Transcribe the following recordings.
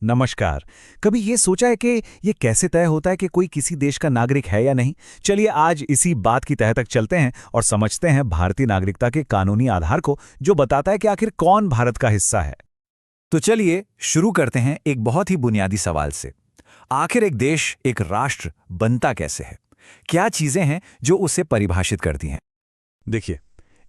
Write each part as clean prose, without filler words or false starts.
नमस्कार। कभी ये सोचा है कि ये कैसे तय होता है कि कोई किसी देश का नागरिक है या नहीं? चलिए आज इसी बात की तह तक चलते हैं और समझते हैं भारतीय नागरिकता के कानूनी आधार को, जो बताता है कि आखिर कौन भारत का हिस्सा है। तो चलिए शुरू करते हैं एक बहुत ही बुनियादी सवाल से। आखिर एक देश, एक राष्ट्र बनता कैसे है? क्या चीजें हैं जो उसे परिभाषित करती हैं? देखिए,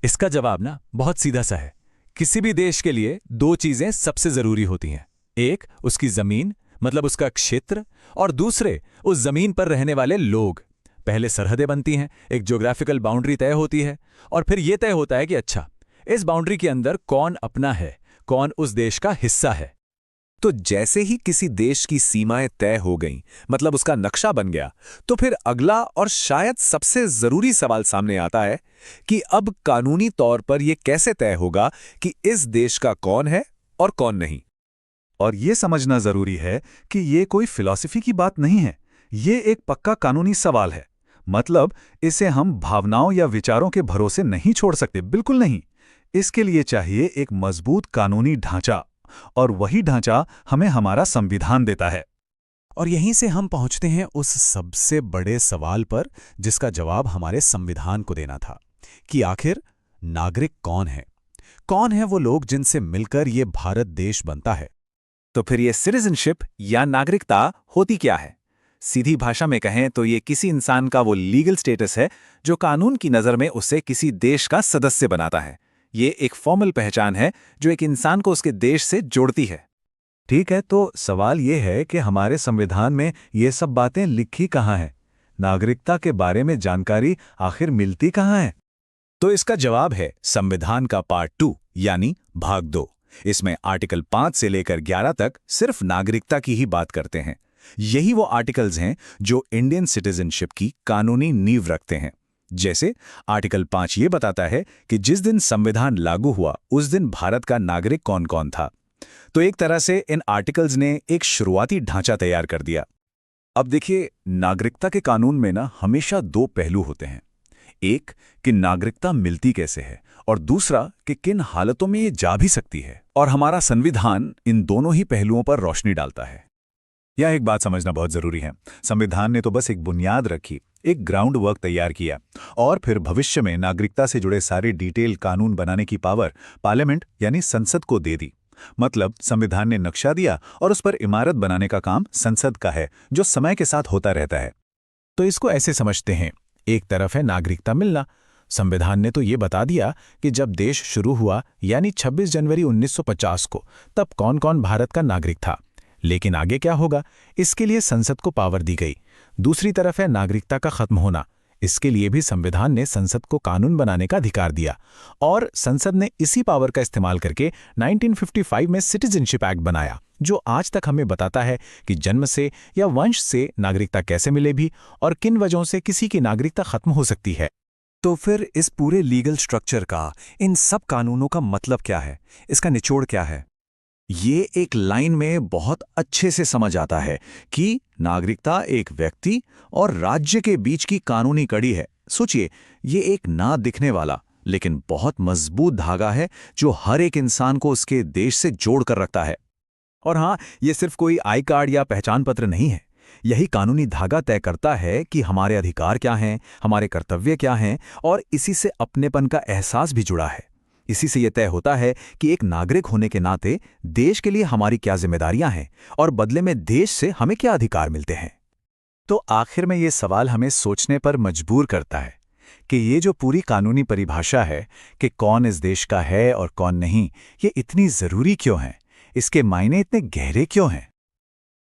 इसका जवाब ना बहुत सीधा सा है। किसी भी देश के लिए दो चीजें सबसे जरूरी होती हैं। एक, उसकी जमीन, मतलब उसका क्षेत्र, और दूसरे, उस जमीन पर रहने वाले लोग। पहले सरहदें बनती हैं, एक ज्योग्राफिकल बाउंड्री तय होती है, और फिर यह तय होता है कि अच्छा, इस बाउंड्री के अंदर कौन अपना है, कौन उस देश का हिस्सा है। तो जैसे ही किसी देश की सीमाएं तय हो गईं, मतलब उसका नक्शा बन गया, तो फिर अगला और शायद सबसे जरूरी सवाल सामने आता है कि अब कानूनी तौर पर यह कैसे तय होगा कि इस देश का कौन है और कौन नहीं। और ये समझना जरूरी है कि ये कोई फिलॉसफी की बात नहीं है, ये एक पक्का कानूनी सवाल है। मतलब इसे हम भावनाओं या विचारों के भरोसे नहीं छोड़ सकते, बिल्कुल नहीं। इसके लिए चाहिए एक मजबूत कानूनी ढांचा, और वही ढांचा हमें हमारा संविधान देता है। और यहीं से हम पहुंचते हैं उस सबसे बड़े सवाल पर जिसका जवाब हमारे संविधान को देना था कि आखिर नागरिक कौन है? कौन है वो लोग जिनसे मिलकर ये भारत देश बनता है? तो फिर ये सिटीजनशिप या नागरिकता होती क्या है? सीधी भाषा में कहें तो ये किसी इंसान का वो लीगल स्टेटस है जो कानून की नज़र में उसे किसी देश का सदस्य बनाता है। ये एक फॉर्मल पहचान है जो एक इंसान को उसके देश से जोड़ती है। ठीक है, तो सवाल ये है कि हमारे संविधान में ये सब बातें लिखी कहाँ हैं? नागरिकता के बारे में जानकारी आखिर मिलती कहाँ है? तो इसका जवाब है संविधान का पार्ट 2 यानी भाग 2। इसमें आर्टिकल 5 से लेकर 11 तक सिर्फ नागरिकता की ही बात करते हैं। यही वो आर्टिकल्स हैं जो इंडियन सिटीजनशिप की कानूनी नींव रखते हैं। जैसे आर्टिकल 5 ये बताता है कि जिस दिन संविधान लागू हुआ उस दिन भारत का नागरिक कौन कौन था। तो एक तरह से इन आर्टिकल्स ने एक शुरुआती ढांचा तैयार कर दिया। अब देखिए, नागरिकता के कानून में ना हमेशा दो पहलू होते हैं। एक कि नागरिकता मिलती कैसे है, और दूसरा कि किन हालतों में ये जा भी सकती है। और हमारा संविधान इन दोनों ही पहलुओं पर रोशनी डालता है। यह एक बात समझना बहुत जरूरी है। संविधान ने तो बस एक बुनियाद रखी, एक ग्राउंड वर्क तैयार किया, और फिर भविष्य में नागरिकता से जुड़े सारे डिटेल कानून बनाने की पावर पार्लियामेंट यानी संसद को दे दी। मतलब संविधान ने नक्शा दिया और उस पर इमारत बनाने का काम संसद का है, जो समय के साथ होता रहता है। तो इसको ऐसे समझते हैं, एक तरफ है नागरिकता मिलना। संविधान ने तो ये बता दिया कि जब देश शुरू हुआ यानी 26 जनवरी 1950 को, तब कौन कौन भारत का नागरिक था। लेकिन आगे क्या होगा, इसके लिए संसद को पावर दी गई। दूसरी तरफ है नागरिकता का खत्म होना। इसके लिए भी संविधान ने संसद को कानून बनाने का अधिकार दिया, और संसद ने इसी पावर का इस्तेमाल करके 1955 में सिटीजनशिप एक्ट बनाया, जो आज तक हमें बताता है कि जन्म से या वंश से नागरिकता कैसे मिले भी और किन वजहों से किसी की नागरिकता खत्म हो सकती है। तो फिर इस पूरे लीगल स्ट्रक्चर का, इन सब कानूनों का मतलब क्या है? इसका निचोड़ क्या है? ये एक लाइन में बहुत अच्छे से समझ आता है कि नागरिकता एक व्यक्ति और राज्य के बीच की कानूनी कड़ी है। सोचिए, ये एक ना दिखने वाला लेकिन बहुत मजबूत धागा है जो हर एक इंसान को उसके देश से जोड़ कर रखता है। और हाँ, ये सिर्फ कोई आई कार्ड या पहचान पत्र नहीं है। यही कानूनी धागा तय करता है कि हमारे अधिकार क्या हैं, हमारे कर्तव्य क्या हैं, और इसी से अपनेपन का एहसास भी जुड़ा है। इसी से यह तय होता है कि एक नागरिक होने के नाते देश के लिए हमारी क्या जिम्मेदारियां हैं और बदले में देश से हमें क्या अधिकार मिलते हैं। तो आखिर में ये सवाल हमें सोचने पर मजबूर करता है कि ये जो पूरी कानूनी परिभाषा है कि कौन इस देश का है और कौन नहीं, ये इतनी जरूरी क्यों है? इसके मायने इतने गहरे क्यों हैं?